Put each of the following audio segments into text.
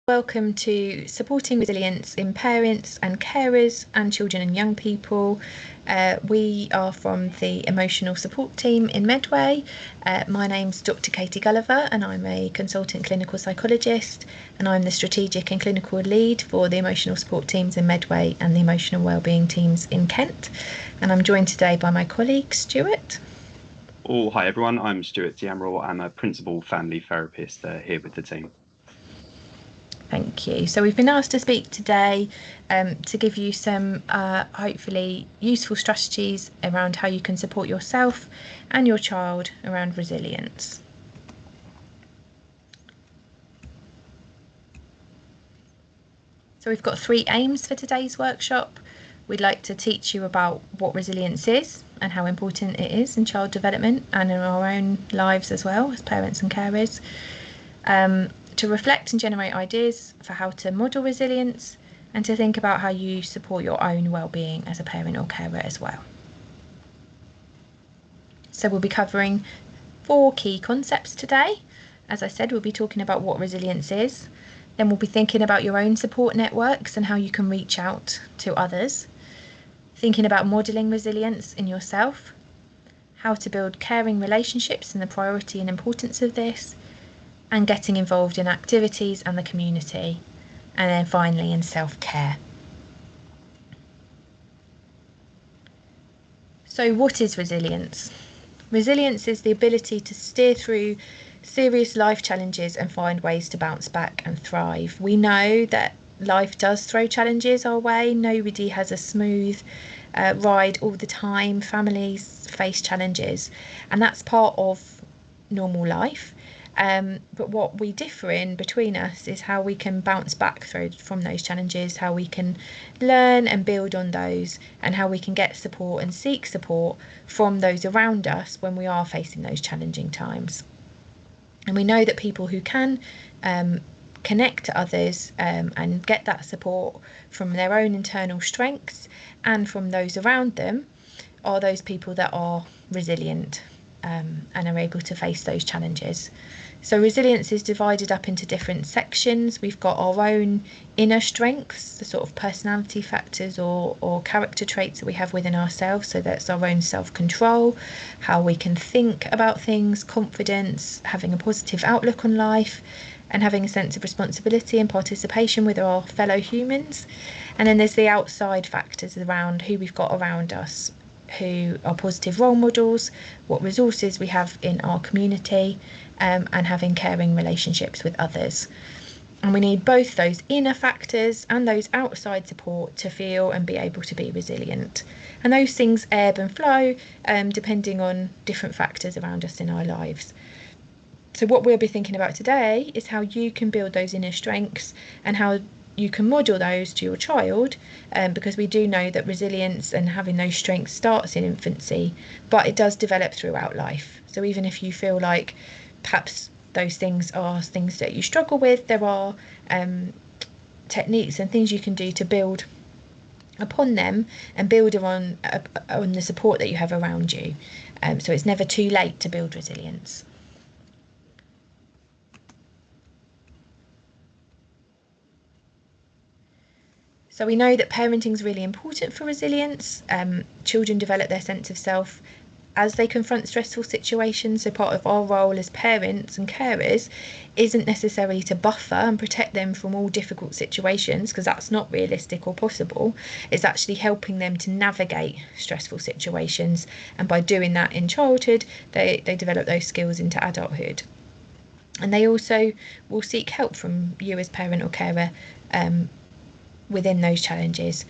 Welcome to Supporting Resilience in Parents and Carers and Children and Young People. We are from the Emotional Support Team in Medway. My name's Dr. Katie Gulliver and I'm a consultant clinical psychologist, and I'm the strategic and clinical lead for the Emotional Support Teams in Medway and the Emotional Wellbeing Teams in Kent. And I'm joined today by my colleague, Stuart. Oh, hi everyone. I'm Stuart Diamrell. I'm a principal family therapist here with the team. Thank you. So we've been asked to speak today to give you some hopefully useful strategies around how you can support yourself and your child around resilience. So we've got 3 aims for today's workshop. We'd like to teach you about what resilience is and how important it is in child development and in our own lives as well as parents and carers. To reflect and generate ideas for how to model resilience, and to think about how you support your own well-being as a parent or carer as well. So we'll be covering 4 key concepts today. As I said, we'll be talking about what resilience is. Then we'll be thinking about your own support networks and how you can reach out to others. Thinking about modelling resilience in yourself. How to build caring relationships and the priority and importance of this. And getting involved in activities and the community. And then finally in self-care. So what is resilience? Resilience is the ability to steer through serious life challenges and find ways to bounce back and thrive. We know that life does throw challenges our way. Nobody has a smooth ride all the time. Families face challenges, and that's part of normal life. But what we differ in between us is how we can bounce back from those challenges, how we can learn and build on those, and how we can get support and seek support from those around us when we are facing those challenging times. And we know that people who can connect to others and get that support from their own internal strengths and from those around them are those people that are resilient and are able to face those challenges. So resilience is divided up into different sections. We've got our own inner strengths, the sort of personality factors or character traits that we have within ourselves. So that's our own self-control, how we can think about things, confidence, having a positive outlook on life, and having a sense of responsibility and participation with our fellow humans. And then there's the outside factors around who we've got around us, who are positive role models, what resources we have in our community, and having caring relationships with others. And we need both those inner factors and those outside support to feel and be able to be resilient. And those things ebb and flow depending on different factors around us in our lives. So what we'll be thinking about today is how you can build those inner strengths and how you can model those to your child, because we do know that resilience and having those strengths starts in infancy, but it does develop throughout life. So even if you feel like perhaps those things are things that you struggle with, there are techniques and things you can do to build upon them and build on the support that you have around you. So it's never too late to build resilience. So we know that parenting is really important for resilience. Children develop their sense of self as they confront stressful situations. So part of our role as parents and carers isn't necessarily to buffer and protect them from all difficult situations, because that's not realistic or possible. It's actually helping them to navigate stressful situations. And by doing that in childhood, they develop those skills into adulthood. And they also will seek help from you as parent or carer within those challenges,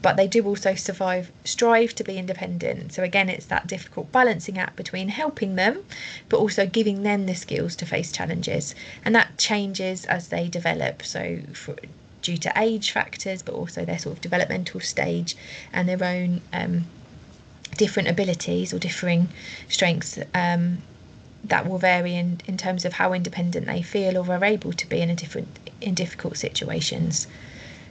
but they do also strive to be independent. So again, it's that difficult balancing act between helping them but also giving them the skills to face challenges, and that changes as they develop, so due to age factors but also their sort of developmental stage and their own different abilities or differing strengths that will vary in terms of how independent they feel or are able to be in difficult situations.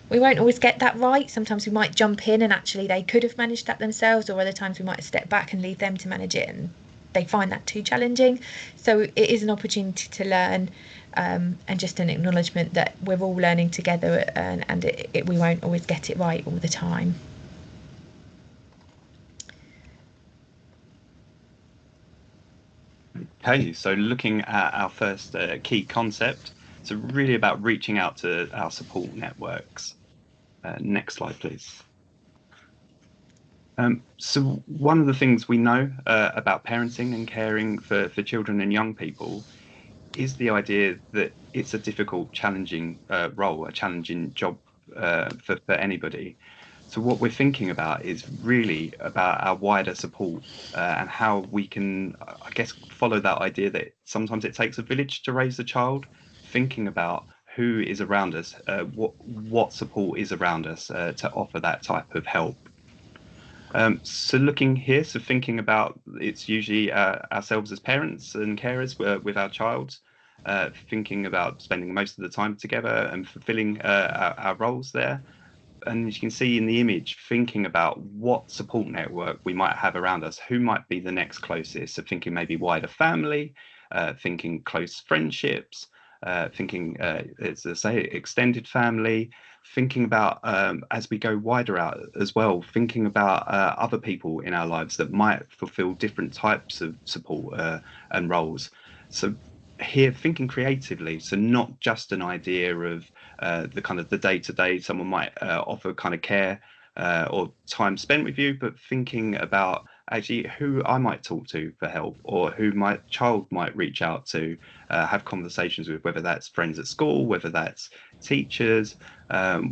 We won't always get that right. Sometimes we might jump in and actually they could have managed that themselves, or other times we might step back and leave them to manage it, and they find that too challenging. So it is an opportunity to learn, and just an acknowledgement that we're all learning together, and we won't always get it right all the time. Okay, so looking at our first key concept, so really about reaching out to our support networks. Next slide, please. So one of the things we know about parenting and caring for children and young people is the idea that it's a difficult, challenging role, a challenging job for anybody. So what we're thinking about is really about our wider support and how we can, I guess, follow that idea that sometimes it takes a village to raise a child, thinking about who is around us, what support is around us to offer that type of help. So looking here, so thinking about it's usually ourselves as parents and carers with our child, thinking about spending most of the time together and fulfilling our roles there. And as you can see in the image, thinking about what support network we might have around us, who might be the next closest. So thinking maybe wider family, thinking close friendships, thinking, as I say, extended family, thinking about as we go wider out as well, thinking about other people in our lives that might fulfill different types of support and roles. So here, thinking creatively, so not just an idea of the kind of the day-to-day, someone might offer kind of care or time spent with you, but thinking about actually who I might talk to for help, or who my child might reach out to, have conversations with, whether that's friends at school, whether that's teachers,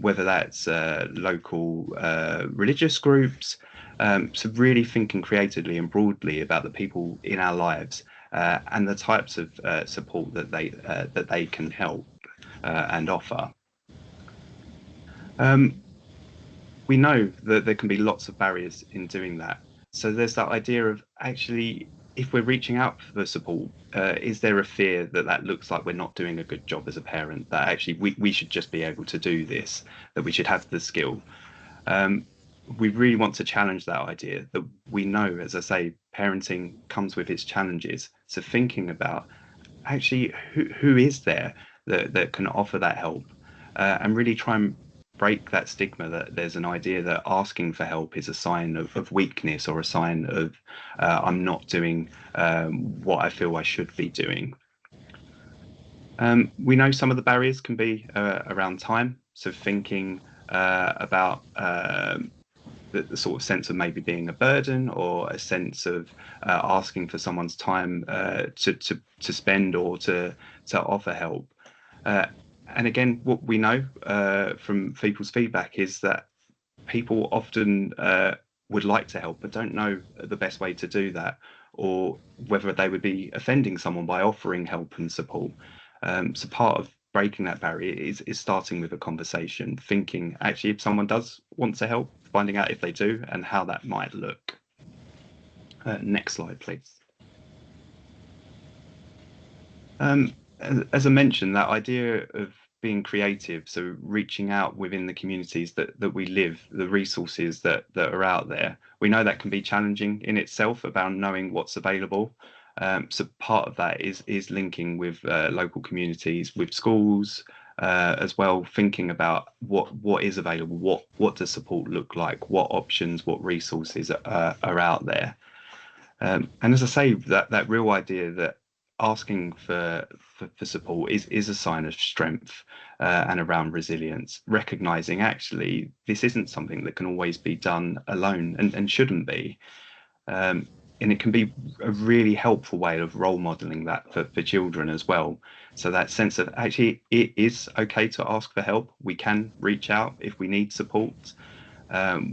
whether that's local religious groups. So really thinking creatively and broadly about the people in our lives and the types of support that they can help and offer. We know that there can be lots of barriers in doing that. So there's that idea of actually, if we're reaching out for support, is there a fear that that looks like we're not doing a good job as a parent, that actually we should just be able to do this, that we should have the skill? We really want to challenge that idea that we know, as I say, parenting comes with its challenges. So thinking about actually who is there that can offer that help, and really try and break that stigma that there's an idea that asking for help is a sign of weakness, or a sign of I'm not doing what I feel I should be doing. We know some of the barriers can be around time. So thinking about the sort of sense of maybe being a burden, or a sense of asking for someone's time to spend or to offer help. And again, what we know from people's feedback is that people often would like to help but don't know the best way to do that, or whether they would be offending someone by offering help and support. So part of breaking that barrier is starting with a conversation, thinking actually if someone does want to help, finding out if they do and how that might look. Next slide, please. As I mentioned, that idea of being creative, so reaching out within the communities that we live, the resources that are out there, we know that can be challenging in itself about knowing what's available. So part of that is linking with local communities, with schools as well, thinking about what is available, what does support look like, what options, what resources are out there. And as I say, that real idea that asking for support is a sign of strength and around resilience, recognizing actually this isn't something that can always be done alone, and shouldn't be. And it can be a really helpful way of role modeling that for children as well. So that sense of actually it is okay to ask for help. We can reach out if we need support.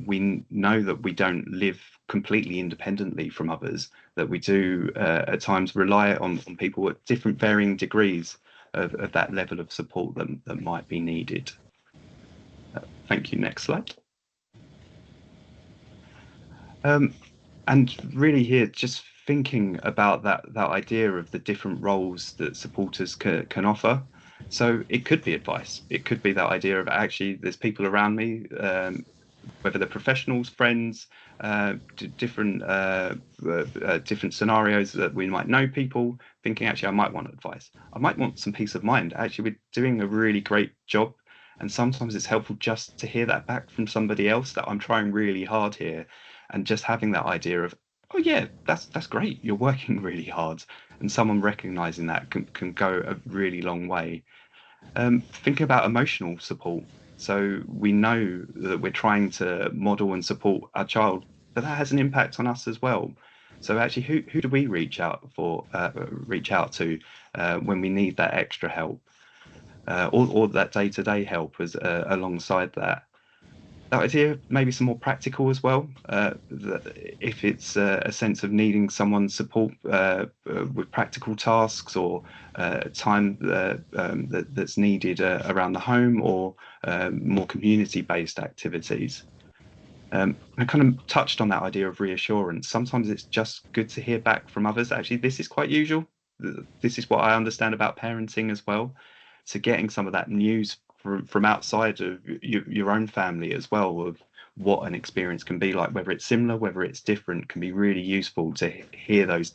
We know that we don't live completely independently from others, that we do at times rely on people at different varying degrees of that level of support that might be needed. Thank you. Next slide. And really here, just thinking about that idea of the different roles that supporters can offer. So it could be advice. It could be that idea of actually there's people around me whether they're professionals, friends, different different scenarios that we might know people, thinking actually I might want advice. I might want some peace of mind. Actually, we're doing a really great job. And sometimes it's helpful just to hear that back from somebody else, that I'm trying really hard here, and just having that idea of, oh yeah, that's great. You're working really hard, and someone recognizing that can go a really long way. Thinking about emotional support. So we know that we're trying to model and support our child, but that has an impact on us as well. So actually, who do we reach out to when we need that extra help, or that day-to-day help as alongside that? That idea maybe some more practical as well. If it's a sense of needing someone's support with practical tasks, or time that's needed around the home, or more community-based activities. I kind of touched on that idea of reassurance. Sometimes it's just good to hear back from others. Actually, this is quite usual. This is what I understand about parenting as well. So getting some of that news from outside of your own family as well, of what an experience can be like, whether it's similar, whether it's different, can be really useful to hear those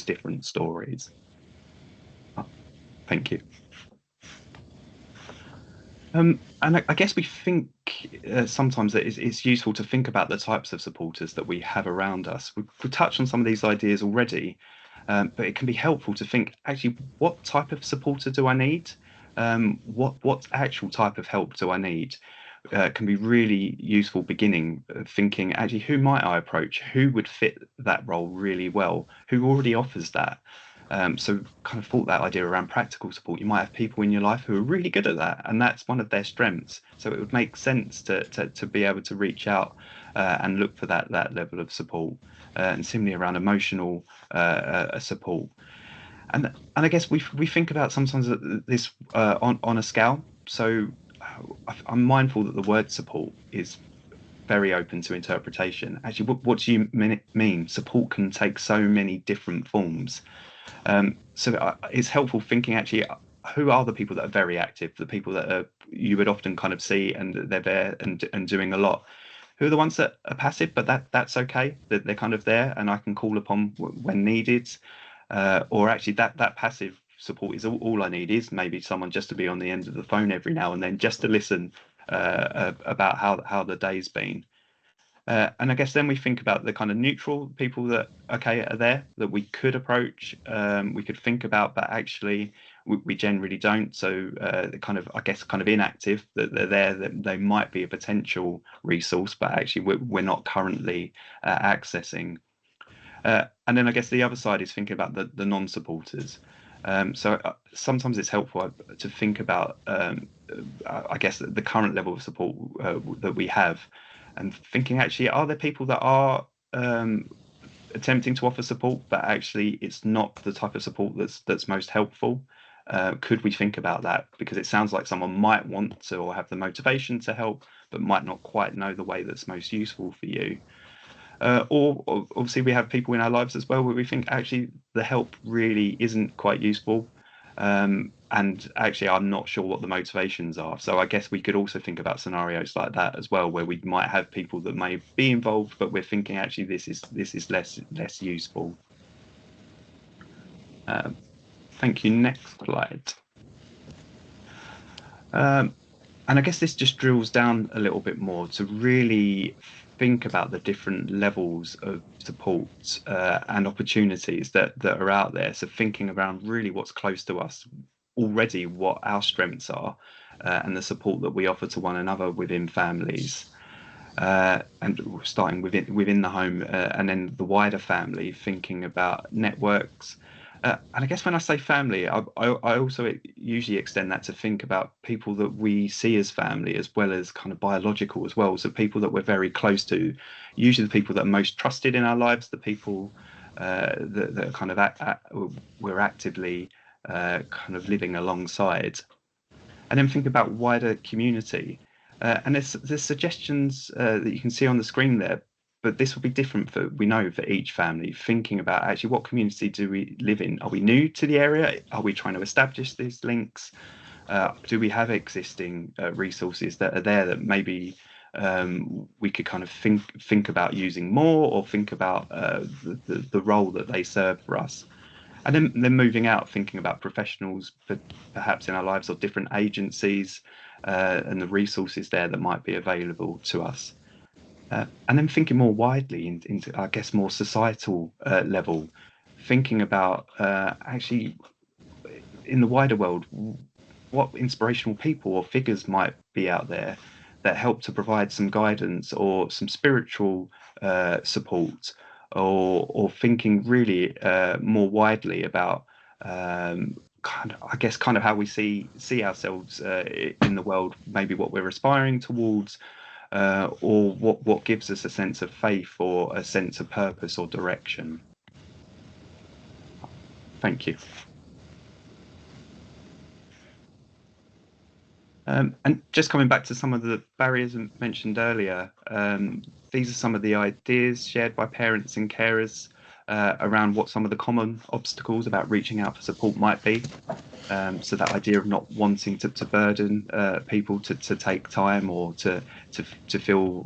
different stories. Thank you. And I guess we think sometimes that it's useful to think about the types of supporters that we have around us. We've touched on some of these ideas already, but it can be helpful to think, actually, what type of supporter do I need? What actual type of help do I need? Can be really useful beginning, thinking, actually, who might I approach? Who would fit that role really well? Who already offers that? So kind of thought that idea around practical support. You might have people in your life who are really good at that, and that's one of their strengths. So it would make sense to be able to reach out and look for that level of support. And similarly around emotional support. And I guess we think about sometimes this on a scale. So I'm mindful that the word support is very open to interpretation. Actually, what do you mean? Support can take so many different forms. So it's helpful thinking, actually, who are the people that are very active, the people that you would often kind of see and they're there and doing a lot. Who are the ones that are passive, but that's okay, that they're kind of there and I can call upon when needed. Or actually that passive support is all I need, is maybe someone just to be on the end of the phone every now and then, just to listen about how the day's been. And I guess then we think about the kind of neutral people that, okay, are there that we could approach, we could think about, but actually we generally don't. So the kind of, I guess, kind of inactive, that they're there, that they might be a potential resource, but actually we're not currently accessing. And then I guess the other side is thinking about the non-supporters. So sometimes it's helpful to think about, I guess, the current level of support that we have, and thinking, actually, are there people that are attempting to offer support, but actually it's not the type of support that's most helpful? Could we think about that? Because it sounds like someone might want to or have the motivation to help, but might not quite know the way that's most useful for you. Or obviously we have people in our lives as well where we think, actually, the help really isn't quite useful, and actually I'm not sure what the motivations are. So I guess we could also think about scenarios like that as well, where we might have people that may be involved, but we're thinking, actually, this is less useful. Thank you. Next slide. And I guess this just drills down a little bit more to really think about the different levels of support and opportunities that are out there. So thinking around really what's close to us already, what our strengths are, and the support that we offer to one another within families. And starting within the home, and then the wider family, thinking about networks. And I guess when I say family, I also usually extend that to think about people that we see as family, as well as kind of biological as well. So people that we're very close to, usually the people that are most trusted in our lives, the people that are kind of we're actively kind of living alongside. And then think about wider community. And there's suggestions that you can see on the screen there, but this will be different for each family. Thinking about, actually, what community do we live in? Are we new to the area? Are we trying to establish these links? Do we have existing resources that are there that maybe we could kind of think about using more, or think about the role that they serve for us. And then moving out, thinking about professionals perhaps in our lives, or different agencies and the resources there that might be available to us. And then thinking more widely into, I guess, more societal level, thinking about actually in the wider world, what inspirational people or figures might be out there that help to provide some guidance or some spiritual support, or thinking really more widely about kind of how we see ourselves in the world, maybe what we're aspiring towards, or what gives us a sense of faith or a sense of purpose or direction. Thank you. And just coming back to some of the barriers mentioned earlier, these are some of the ideas shared by parents and carers around what some of the common obstacles about reaching out for support might be. So that idea of not wanting to burden people to take time, or to feel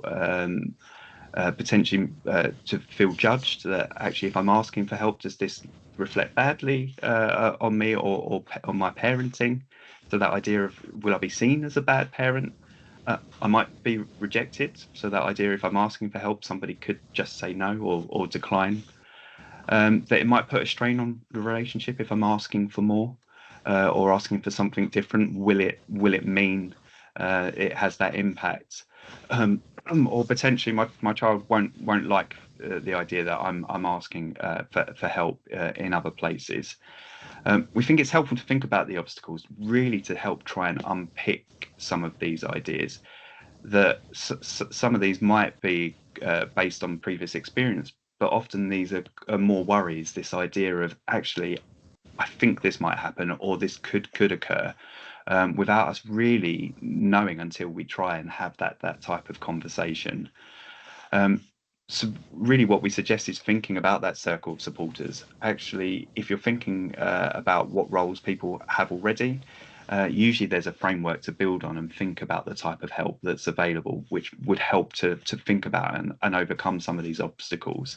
potentially to feel judged, that actually if I'm asking for help, does this reflect badly on me or on my parenting? So that idea of, will I be seen as a bad parent? I might be rejected. So that idea, if I'm asking for help, somebody could just say no or decline. That it might put a strain on the relationship if I'm asking for more or asking for something different. Will it mean it has that impact? Or potentially my child won't like the idea that I'm asking for help in other places. We think it's helpful to think about the obstacles, really to help try and unpick some of these ideas. That some of these might be based on previous experience, but often these are more worries. This idea of, actually, I think this might happen, or this could occur, without us really knowing until we try and have that type of conversation. So really what we suggest is thinking about that circle of supporters. Actually, if you're thinking about what roles people have already, usually there's a framework to build on and think about the type of help that's available, which would help to think about and overcome some of these obstacles,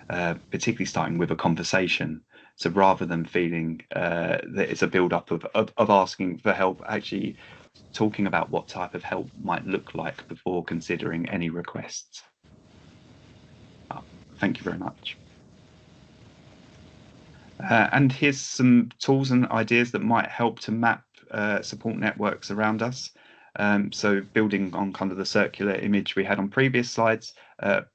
particularly starting with a conversation. So rather than feeling that it's a build-up of asking for help, actually talking about what type of help might look like before considering any requests. Thank you very much. And here's some tools and ideas that might help to map support networks around us. So building on kind of the circular image we had on previous slides,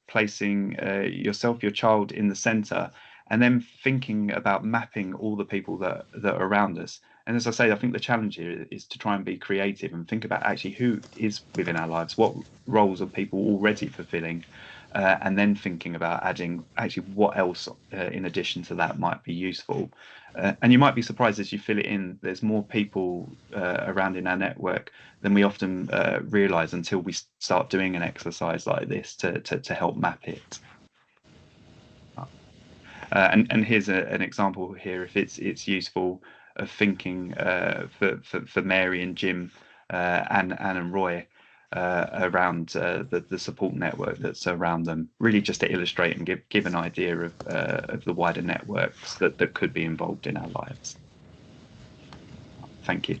placing yourself, your child in the center, and then thinking about mapping all the people that are around us. And as I say, I think the challenge here is to try and be creative and think about actually who is within our lives, what roles are people already fulfilling, and then thinking about adding actually what else in addition to that might be useful. And you might be surprised as you fill it in, there's more people around in our network than we often realize until we start doing an exercise like this to help map it. And here's an example here, if it's useful, of thinking for Mary and Jim, Anne and Roy, around the support network that's around them, really just to illustrate and give an idea of the wider networks that could be involved in our lives. Thank you.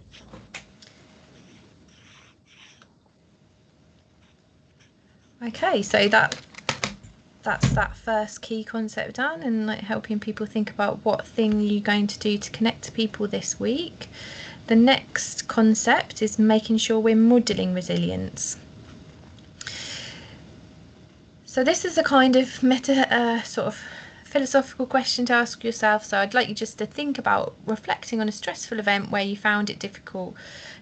Okay, so that's that first key concept done, and like helping people think about what thing you're going to do to connect to people this week. The next concept is making sure we're modelling resilience. So this is a kind of sort of philosophical question to ask yourself. So I'd like you just to think about reflecting on a stressful event where you found it difficult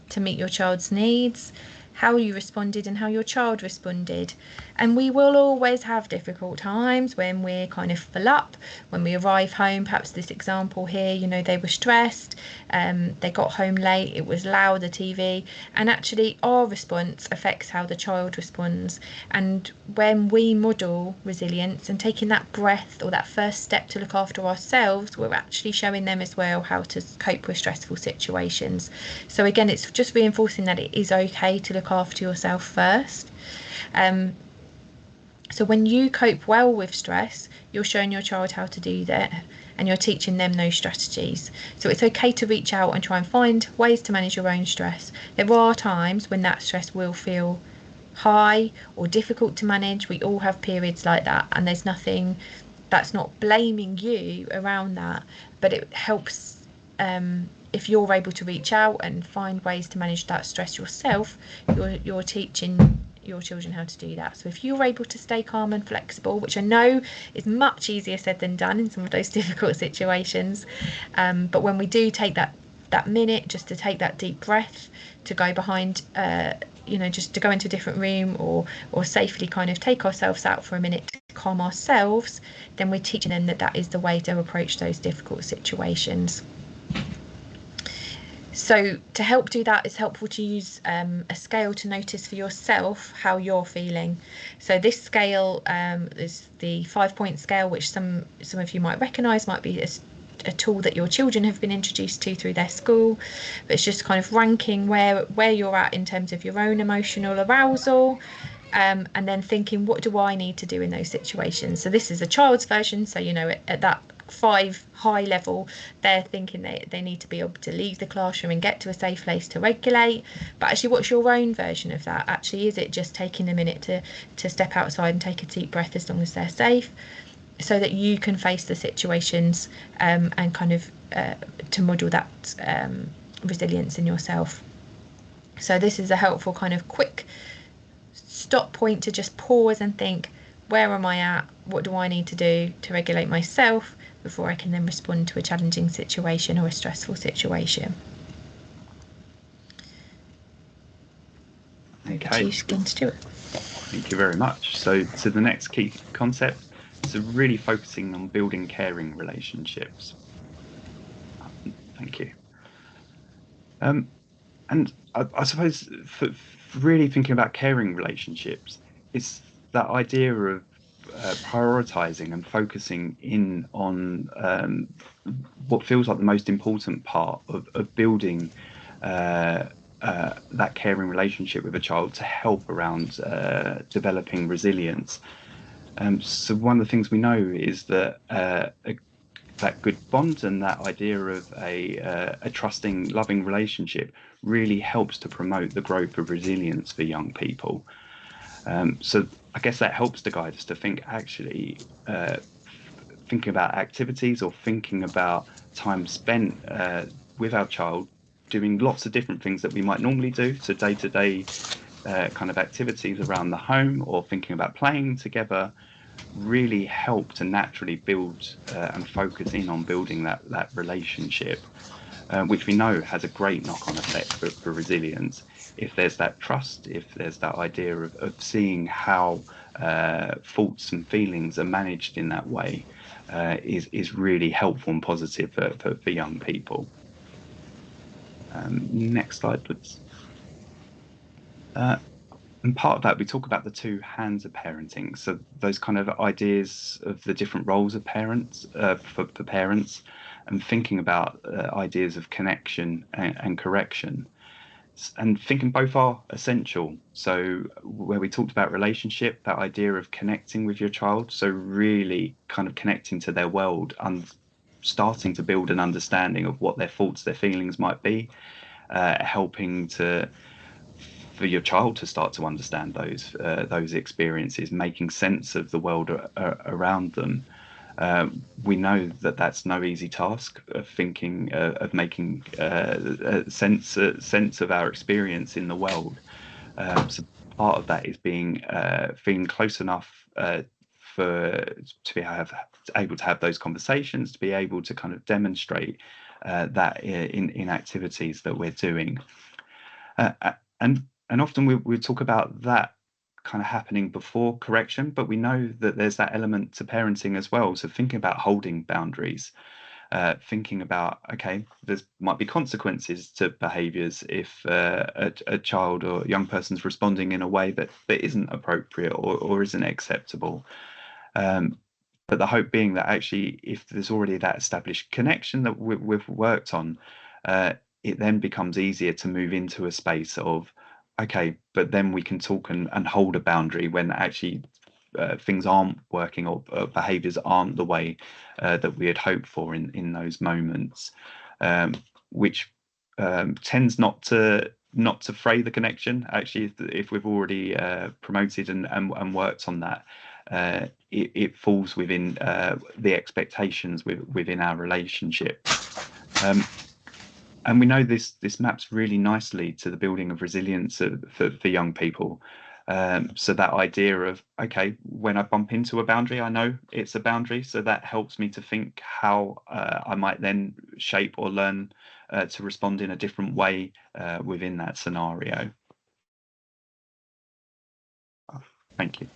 to meet your child's needs, how you responded and how your child responded. And we will always have difficult times when we're kind of full up, when we arrive home. Perhaps this example here, you know, they were stressed, they got home late, it was loud, the TV, and actually our response affects how the child responds. And when we model resilience and taking that breath or that first step to look after ourselves, we're actually showing them as well how to cope with stressful situations. So again, it's just reinforcing that it is okay to look after yourself first. So when you cope well with stress, you're showing your child how to do that, and you're teaching them those strategies. So it's okay to reach out and try and find ways to manage your own stress. There are times when that stress will feel high or difficult to manage. We all have periods like that, and there's nothing, that's not blaming you around that, but it helps if you're able to reach out and find ways to manage that stress yourself. You're teaching your children how to do that. So if you're able to stay calm and flexible, which I know is much easier said than done in some of those difficult situations, but when we do take that minute just to take that deep breath, to go behind, you know, just to go into a different room or safely kind of take ourselves out for a minute to calm ourselves, then we're teaching them that that is the way to approach those difficult situations. So to help do that, it's helpful to use a scale to notice for yourself how you're feeling. So this scale is the 5-point scale, which some of you might recognise, might be a tool that your children have been introduced to through their school. But it's just kind of ranking where you're at in terms of your own emotional arousal. And then thinking, what do I need to do in those situations? So this is a child's version. So, you know, at that 5 high level, they're thinking they need to be able to leave the classroom and get to a safe place to regulate. But actually, what's your own version of that? Actually, is it just taking a minute to step outside and take a deep breath as long as they're safe, so that you can face the situations and kind of to model that resilience in yourself? So this is a helpful kind of quick stop point to just pause and think, where am I at? What do I need to do to regulate myself before I can then respond to a challenging situation or a stressful situation? Okay. Stuart. Thank you very much. So the next key concept is really focusing on building caring relationships. Thank you. And I suppose for really thinking about caring relationships, it's that idea of prioritizing and focusing in on what feels like the most important part of building that caring relationship with a child to help around developing resilience. So one of the things we know is that that good bond and that idea of a trusting, loving relationship really helps to promote the growth of resilience for young people. So I guess that helps to guide us to think, actually, thinking about activities or thinking about time spent with our child doing lots of different things that we might normally do. So day-to-day kind of activities around the home, or thinking about playing together, really help to naturally build and focus in on building that relationship, which we know has a great knock-on effect for resilience. If there's that trust, if there's that idea of seeing how thoughts and feelings are managed in that way, is really helpful and positive for young people. Next slide, please. And part of that, we talk about the 2 hands of parenting. So those kind of ideas of the different roles of parents, for parents, and thinking about ideas of connection and correction, and thinking both are essential. So where we talked about relationship, that idea of connecting with your child, so really kind of connecting to their world and starting to build an understanding of what their thoughts, their feelings might be, helping for your child to start to understand those experiences, making sense of the world around them. We know that that's no easy task of thinking, of making sense of our experience in the world. So part of that is feeling close enough to be able to have those conversations, to be able to kind of demonstrate that in activities that we're doing, and often we talk about that kind of happening before correction, but we know that there's that element to parenting as well. So thinking about holding boundaries, thinking about, okay, there might be consequences to behaviours if a child or young person's responding in a way that isn't appropriate or isn't acceptable. But the hope being that actually, if there's already that established connection that we've worked on, it then becomes easier to move into a space of, okay, but then we can talk and hold a boundary when actually things aren't working, or behaviours aren't the way that we had hoped for in those moments, which tends not to fray the connection. Actually, if we've already promoted and worked on that, it falls within the expectations within our relationship. And we know this maps really nicely to the building of resilience for young people. So that idea of, okay, when I bump into a boundary, I know it's a boundary. So that helps me to think how I might then shape or learn to respond in a different way within that scenario. Thank you.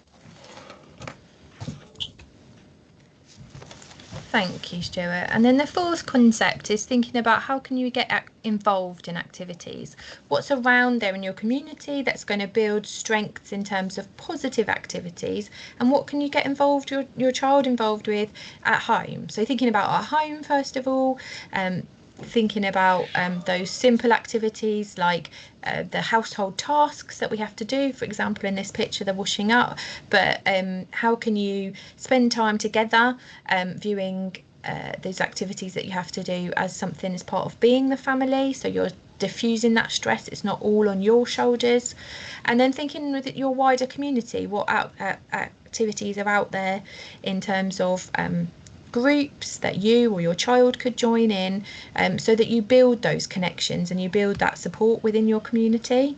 Thank you, Stuart. And then the fourth concept is thinking about how can you get involved in activities? What's around there in your community that's going to build strengths in terms of positive activities, and what can you get involved your child involved with at home? So thinking about our home first of all, thinking about those simple activities like the household tasks that we have to do, for example in this picture the washing up, but how can you spend time together viewing those activities that you have to do as something as part of being the family, so you're diffusing that stress, it's not all on your shoulders. And then thinking with your wider community, what activities are out there in terms of groups that you or your child could join in, so that you build those connections and you build that support within your community.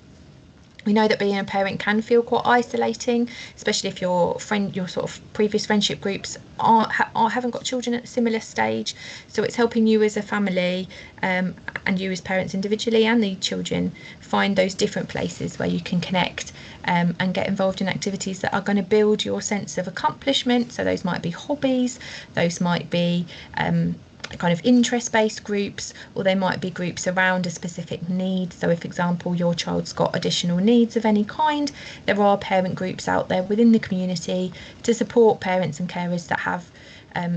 We know that being a parent can feel quite isolating, especially if your sort of previous friendship groups haven't got children at a similar stage. So it's helping you as a family, and you as parents individually and the children, find those different places where you can connect and get involved in activities that are going to build your sense of accomplishment. So those might be hobbies, those might be kind of interest-based groups, or they might be groups around a specific need. So if, for example, your child's got additional needs of any kind, there are parent groups out there within the community to support parents and carers that have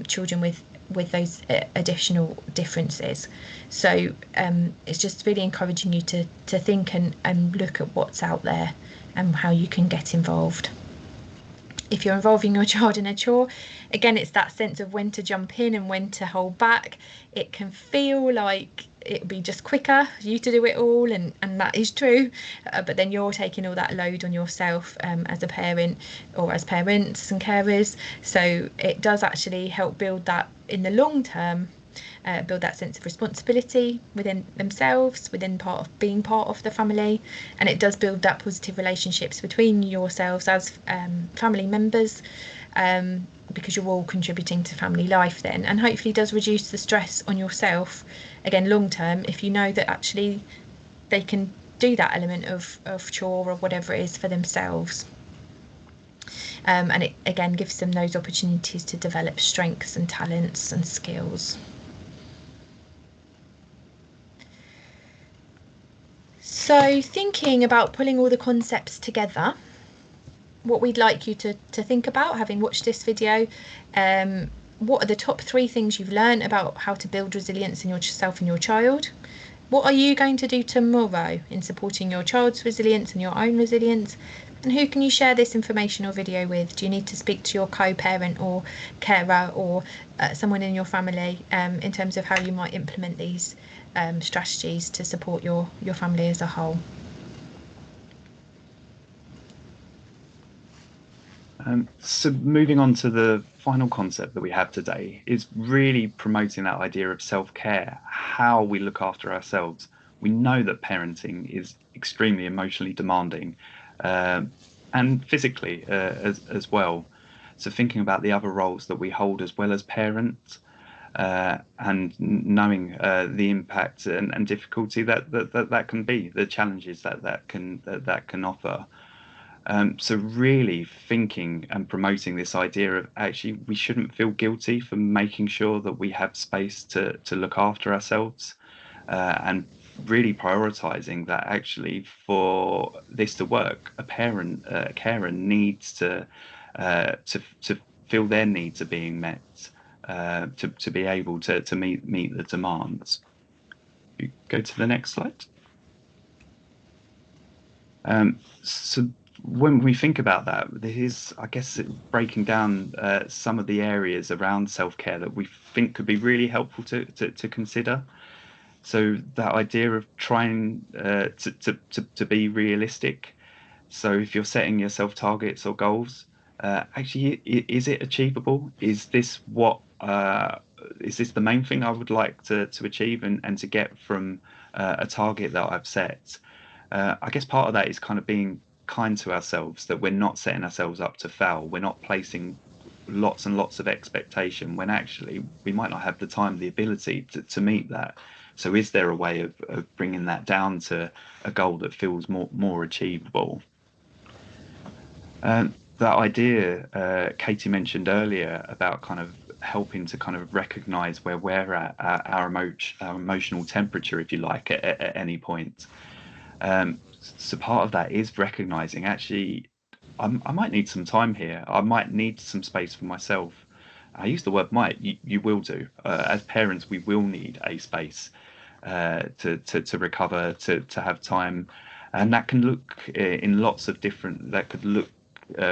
children with those additional differences. So it's just really encouraging you to think and look at what's out there and how you can get involved. If you're involving your child in a chore, again, it's that sense of when to jump in and when to hold back. It can feel like it'd be just quicker for you to do it all, and that is true, but then you're taking all that load on yourself as a parent or as parents and carers. So it does actually help build that in the long term, build that sense of responsibility within themselves, within being part of the family, and it does build that positive relationships between yourselves as family members, because you're all contributing to family life then, and hopefully does reduce the stress on yourself again long term, if you know that actually they can do that element of chore or whatever it is for themselves. And it again gives them those opportunities to develop strengths and talents and skills. So thinking about pulling all the concepts together, what we'd like you to think about, having watched this video, what are the top 3 things you've learned about how to build resilience in yourself and your child? What are you going to do tomorrow in supporting your child's resilience and your own resilience? And who can you share this information or video with? Do you need to speak to your co-parent or carer or someone in your family in terms of how you might implement these strategies to support your family as a whole? So moving on to the final concept that we have today is really promoting that idea of self-care, how we look after ourselves. We know that parenting is extremely emotionally demanding, and physically as well. So thinking about the other roles that we hold as well as parents, and knowing the impact and difficulty that can be, the challenges that can offer. So really thinking and promoting this idea of actually we shouldn't feel guilty for making sure that we have space to look after ourselves, and really prioritizing that actually for this to work, a carer needs to feel their needs are being met, to be able to meet the demands. You go to the next slide. So when we think about that, there is, I guess, breaking down some of the areas around self-care that we think could be really helpful to consider. So that idea of trying to be realistic. So if you're setting yourself targets or goals, actually, is it achievable? Is this the main thing I would like to achieve and to get from a target that I've set? I guess part of that is kind of being kind to ourselves, that we're not setting ourselves up to fail. We're not placing lots and lots of expectation when actually we might not have the time, the ability to meet that. So is there a way of bringing that down to a goal that feels more achievable? That idea Katie mentioned earlier about kind of helping to kind of recognize where we're at, our emotional temperature, if you like, at any point. So part of that is recognizing actually I might need some time here. I might need some space for myself. I use the word might. You will do. As parents, we will need a space to recover, to have time, and that can look in lots of different. That could look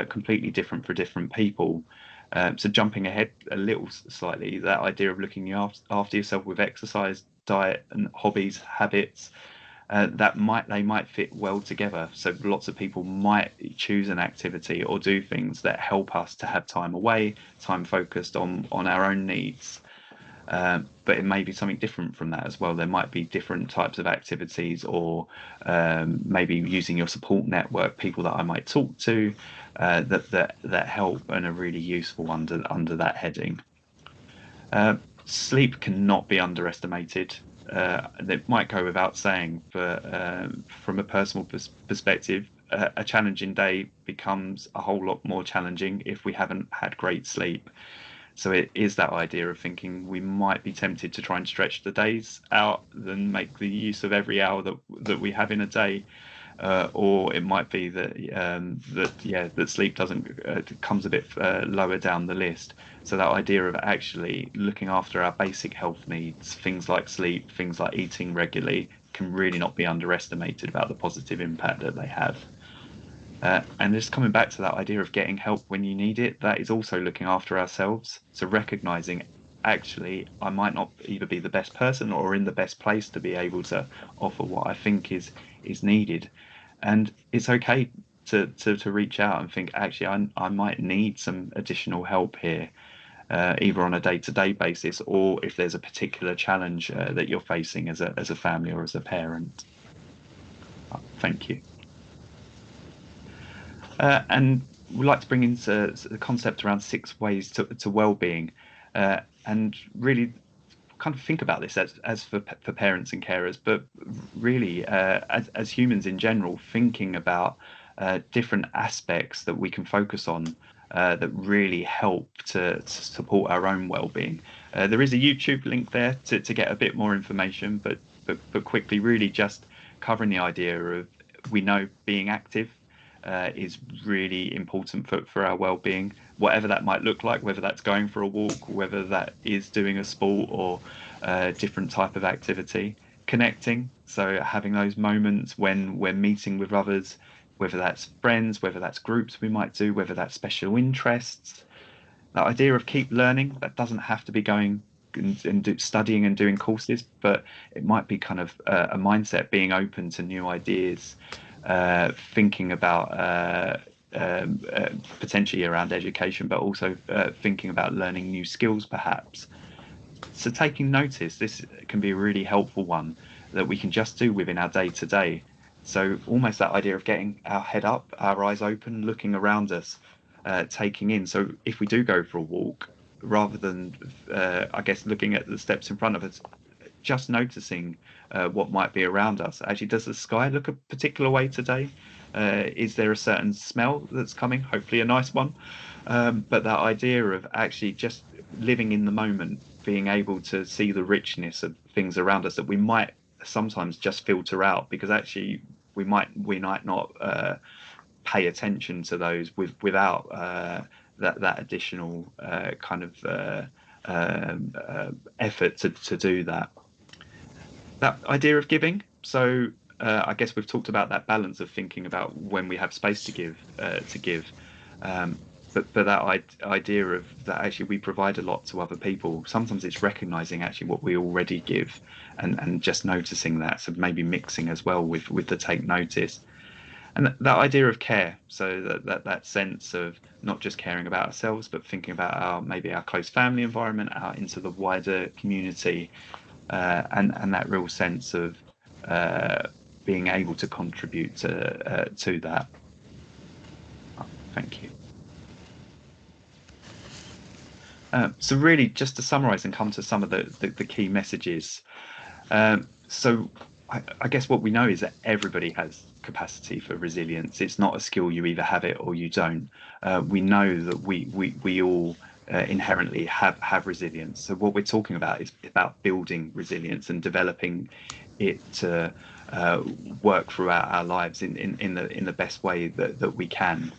completely different for different people. So jumping ahead a little slightly, that idea of looking after yourself with exercise, diet, and hobbies, habits, they might fit well together. So lots of people might choose an activity or do things that help us to have time away, time focused on our own needs. But it may be something different from that as well. There might be different types of activities, or maybe using your support network, people that I might talk to, that help and are really useful under that heading. Sleep cannot be underestimated. It might go without saying, but from a personal perspective, a challenging day becomes a whole lot more challenging if we haven't had great sleep. So it is that idea of thinking we might be tempted to try and stretch the days out than make the use of every hour that we have in a day. Or it might be that sleep doesn't comes a bit lower down the list. So that idea of actually looking after our basic health needs, things like sleep, things like eating regularly, can really not be underestimated about the positive impact that they have. And just coming back to that idea of getting help when you need it, that is also looking after ourselves. So recognizing actually I might not either be the best person or in the best place to be able to offer what I think is needed. And it's okay to reach out and think actually I might need some additional help here, either on a day-to-day basis or if there's a particular challenge that you're facing as a family or as a parent. Thank you. And we'd like to bring in the concept around 6 ways to well-being, and really kind of think about this as for parents and carers, but really as humans in general, thinking about different aspects that we can focus on that really help to support our own well-being. There is a YouTube link there to get a bit more information, but quickly, really just covering the idea of, we know being active is really important for our well-being, whatever that might look like, whether that's going for a walk, whether that is doing a sport or a different type of activity. Connecting, so having those moments when we're meeting with others, whether that's friends, whether that's groups we might do, whether that's special interests. That idea of keep learning, that doesn't have to be going and studying and doing courses, but it might be kind of a mindset, being open to new ideas, thinking about potentially around education, but also thinking about learning new skills perhaps. So taking notice, this can be a really helpful one that we can just do within our day to day. So almost that idea of getting our head up, our eyes open, looking around us, taking in. So if we do go for a walk, rather than I guess looking at the steps in front of us, just noticing what might be around us. Actually, does the sky look a particular way today? Is there a certain smell that's coming? Hopefully a nice one. But that idea of actually just living in the moment, being able to see the richness of things around us that we might sometimes just filter out, because actually we might not pay attention to those without that additional kind of effort to do that. That idea of giving. So I guess we've talked about that balance of thinking about when we have space to give, but that idea of that actually we provide a lot to other people. Sometimes it's recognizing actually what we already give, and just noticing that. So maybe mixing as well with the take notice, and that idea of care. So that sense of not just caring about ourselves, but thinking about our close family environment, out into the wider community, and that real sense of being able to contribute to that. Oh, thank you. So really, just to summarise and come to some of the key messages. So I guess what we know is that everybody has capacity for resilience. It's not a skill, you either have it or you don't. We know that we all inherently have resilience. So what we're talking about is about building resilience and developing it to work throughout our lives in the best way that we can.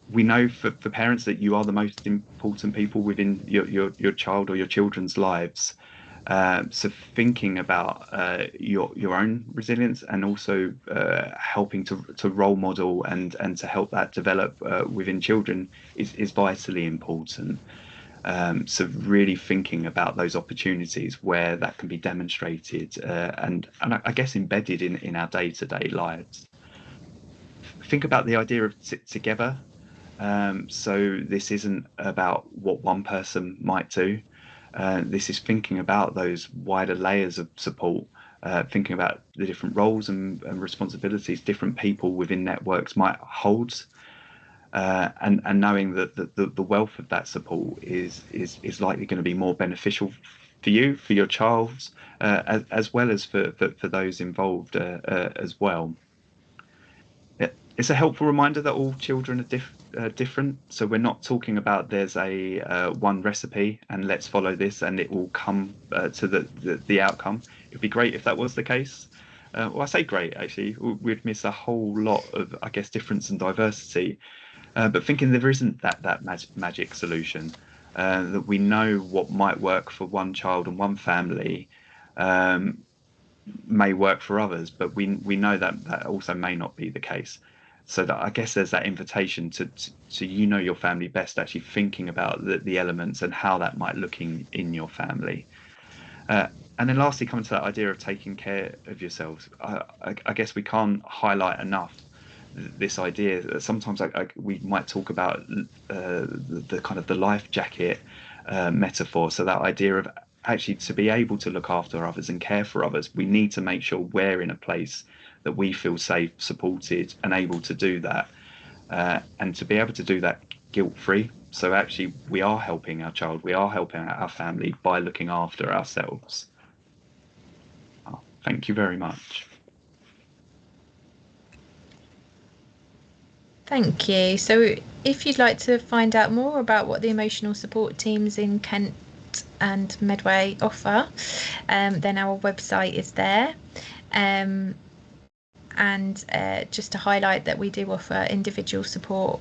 We know for parents that you are the most important people within your child or your children's lives. So thinking about your own resilience, and also helping to role model and to help that develop within children is vitally important. So really thinking about those opportunities where that can be demonstrated and I guess embedded in our day-to-day lives. Think about the idea of together. So this isn't about what one person might do. This is thinking about those wider layers of support, thinking about the different roles and responsibilities different people within networks might hold, and knowing that the wealth of that support is likely going to be more beneficial for you, for your child, as well as for those involved as well. It's a helpful reminder that all children are different. So we're not talking about there's a one recipe and let's follow this and it will come to the outcome. It'd be great if that was the case. Well, I say great, actually. We'd miss a whole lot of, I guess, difference and diversity. But thinking there isn't that magic solution, that we know what might work for one child and one family may work for others, but we know that also may not be the case. So that I guess there's that invitation to your family best, actually thinking about the elements and how that might look in your family. And then lastly, coming to that idea of taking care of yourselves, I guess we can't highlight enough this idea that sometimes we might talk about the kind of the life jacket metaphor. So that idea of actually to be able to look after others and care for others, we need to make sure we're in a place that we feel safe, supported, and able to do that, and to be able to do that guilt-free. So actually, we are helping our child, we are helping our family by looking after ourselves. Oh, thank you very much. Thank you. So if you'd like to find out more about what the emotional support teams in Kent and Medway offer, then our website is there. And just to highlight that we do offer individual support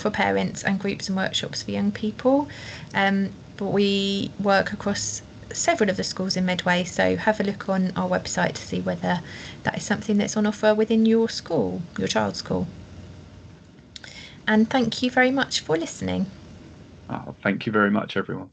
for parents and groups and workshops for young people, but we work across several of the schools in Medway, so have a look on our website to see whether that is something that's on offer within your school, your child's school. And thank you very much for listening. Oh, thank you very much, everyone.